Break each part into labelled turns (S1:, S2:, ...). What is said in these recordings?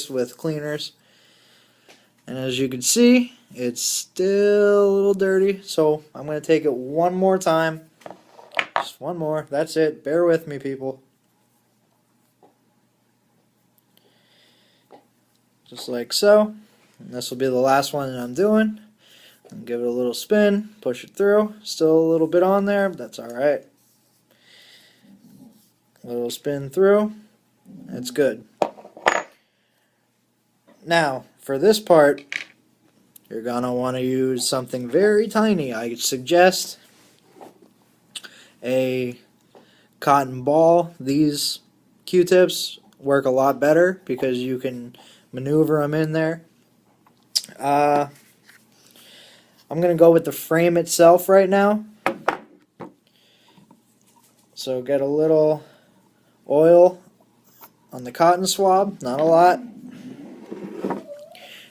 S1: with cleaners, and as you can see, it's still a little dirty, so I'm going to take it one more time. Just one more. That's it. Bear with me, people. Just like so. And this will be the last one that I'm doing. And give it a little spin, push it through. Still a little bit on there, but that's alright. A little spin through. It's good. Now, for this part, you're going to want to use something very tiny. I suggest a cotton ball. These Q-tips work a lot better because you can maneuver them in there. I'm going to go with the frame itself right now. So get a little oil on the cotton swab, not a lot.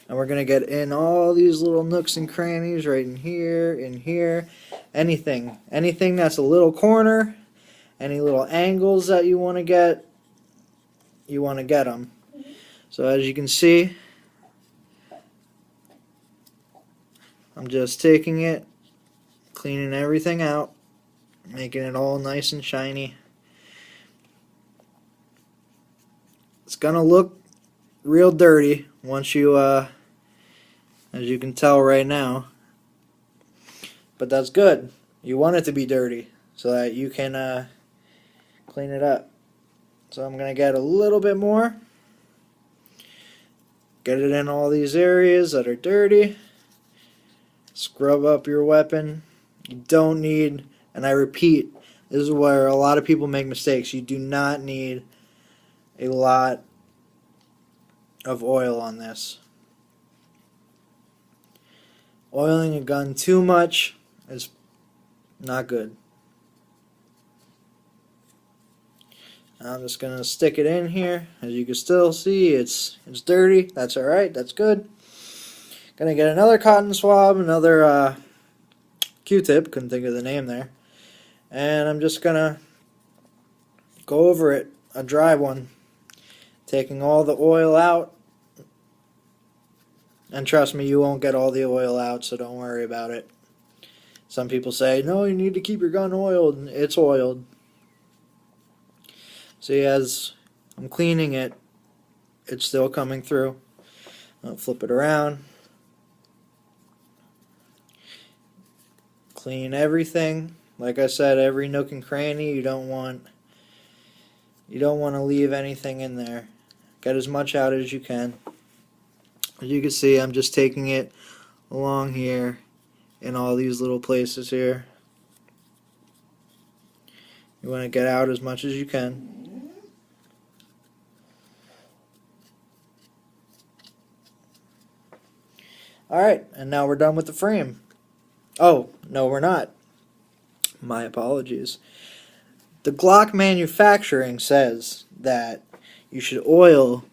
S1: And we're going to get in all these little nooks and crannies right in here, anything that's a little corner, any little angles that you want to get them. So as you can see, I'm just taking it, cleaning everything out, making it all nice and shiny. It's gonna look real dirty once you, as you can tell right now, but that's good. You want it to be dirty so that you can clean it up. So I'm gonna get a little bit more, get it in all these areas that are dirty. Scrub up your weapon. You don't need, and I repeat, this is where a lot of people make mistakes. You do not need a lot of oil on this. Oiling a gun too much is not good. I'm just going to stick it in here. As you can still see, it's dirty. That's alright. That's good. Gonna get another cotton swab, another Q-tip, couldn't think of the name there, and I'm just gonna go over it, a dry one, taking all the oil out. And trust me, you won't get all the oil out, so don't worry about it. Some people say, no, you need to keep your gun oiled, and it's oiled. See, as I'm cleaning it, it's still coming through. I'll flip it around. Clean everything. Like I said, every nook and cranny. You don't want to leave anything in there. Get as much out as you can. As you can see, I'm just taking it along here in all these little places here. You want to get out as much as you can. Alright, and now we're done with the frame. Oh, no we're not. My apologies. The Glock manufacturing says that you should oil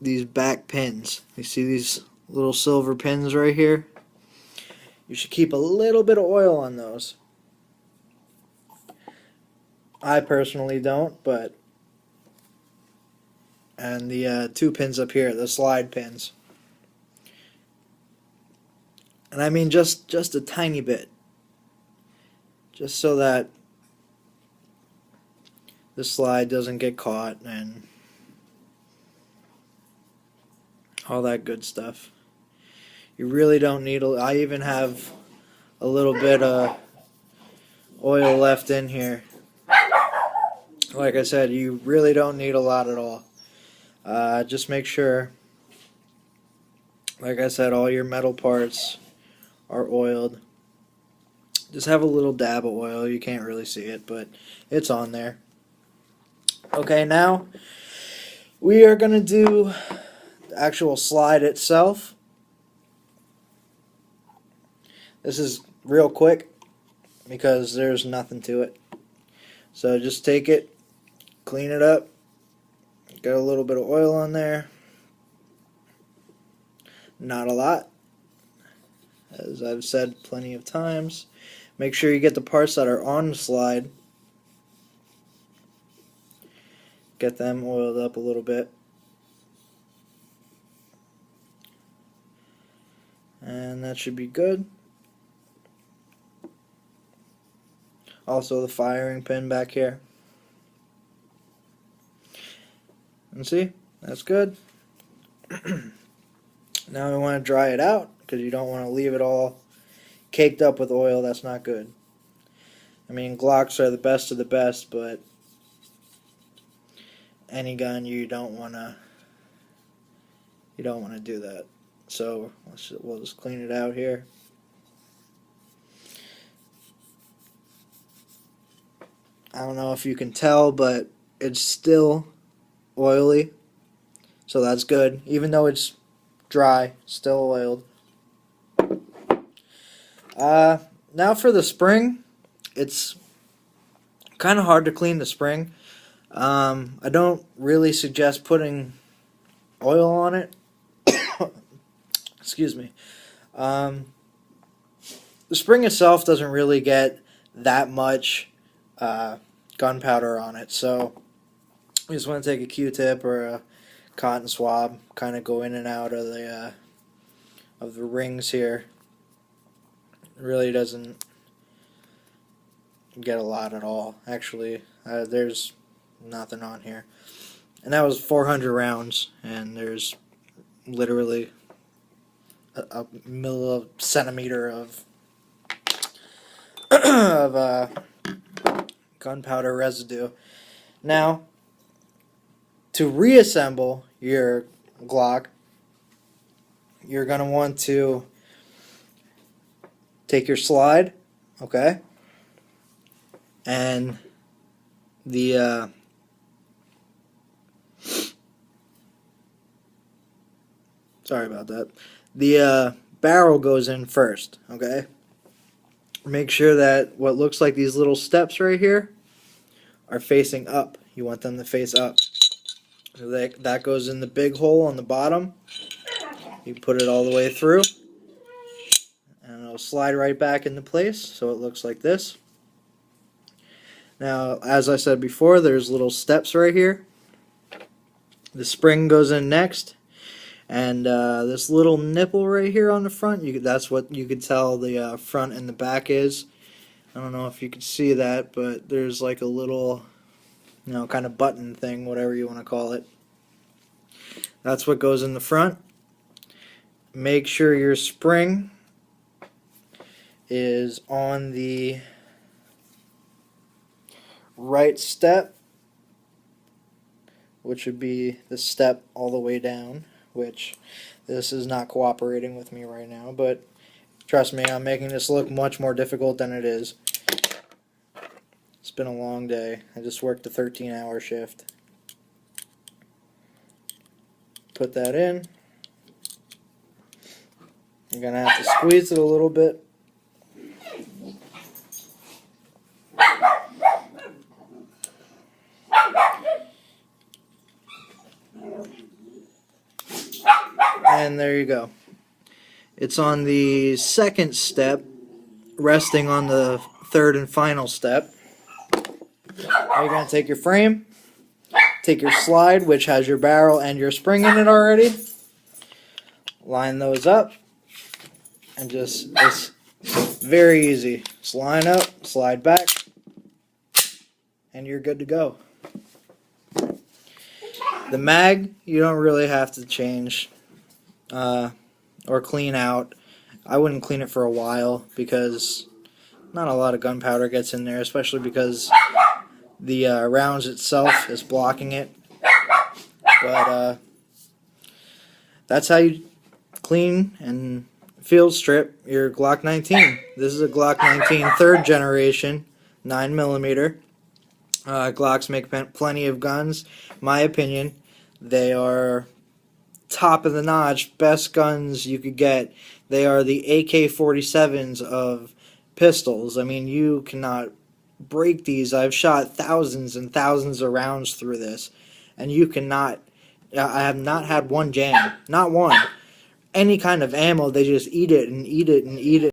S1: these back pins. You see these little silver pins right here? You should keep a little bit of oil on those. I personally don't, but... And the two pins up here, the slide pins. And I mean just a tiny bit. Just so that the slide doesn't get caught and all that good stuff. You really don't need I even have a little bit of oil left in here. Like I said, you really don't need a lot at all. Just make sure, like I said, all your metal parts are oiled. Just have a little dab of oil. You can't really see it, but it's on there. Okay, now we are going to do the actual slide itself. This is real quick because there's nothing to it. So just take it, clean it up, get a little bit of oil on there. Not a lot. As I've said plenty of times, make sure you get the parts that are on the slide. Get them oiled up a little bit. and that should be good. Also the firing pin back here. And see, that's good. Now we want to dry it out because you don't want to leave it all caked up with oil. That's not good. I mean, Glocks are the best of the best, but any gun you don't want to do that. So we'll just clean it out here. I don't know if you can tell, but it's still oily, so that's good. Even though it's dry, still oiled. Now for the spring, it's kind of hard to clean the spring. I don't really suggest putting oil on it. Excuse me. The spring itself doesn't really get that much gunpowder on it, so you just want to take a Q-tip or a cotton swab, kind of go in and out of the rings here. It really doesn't get a lot at all. Actually, there's nothing on here, and that was 400 rounds, and there's literally a centimeter of gunpowder residue. Now, to reassemble your Glock, you're going to want to take your slide, okay, and the sorry about that. The barrel goes in first, okay? Make sure that what looks like these little steps right here are facing up. You want them to face up. So that goes in the big hole on the bottom. You put it all the way through, and it'll slide right back into place, so it looks like this. Now, as I said before, there's little steps right here. The spring goes in next. And this little nipple right here on the front, that's what you could tell the front and the back is. I don't know if you can see that, but there's like a little, kind of button thing, whatever you want to call it. That's what goes in the front. Make sure your spring is on the right step, which would be the step all the way down. Which this is not cooperating with me right now, but trust me, I'm making this look much more difficult than it is. It's been a long day. I just worked a 13-hour shift. Put that in. You're going to have to squeeze it a little bit. And there you go. It's on the second step, resting on the third and final step. Now you're going to take your frame, take your slide, which has your barrel and your spring in it already, line those up, and it's very easy. Just line up, slide back, and you're good to go. The mag, you don't really have to change or clean out. I wouldn't clean it for a while because not a lot of gunpowder gets in there, especially because the rounds itself is blocking it. But that's how you clean and field strip your Glock 19. This is a Glock 19 third generation 9mm. Glocks make plenty of guns. My opinion, they are top of the notch, best guns you could get. They are the AK-47s of pistols. I mean, you cannot break these. I've shot thousands and thousands of rounds through this, and you cannot. I have not had one jam, not one. Any kind of ammo, they just eat it and eat it and eat it.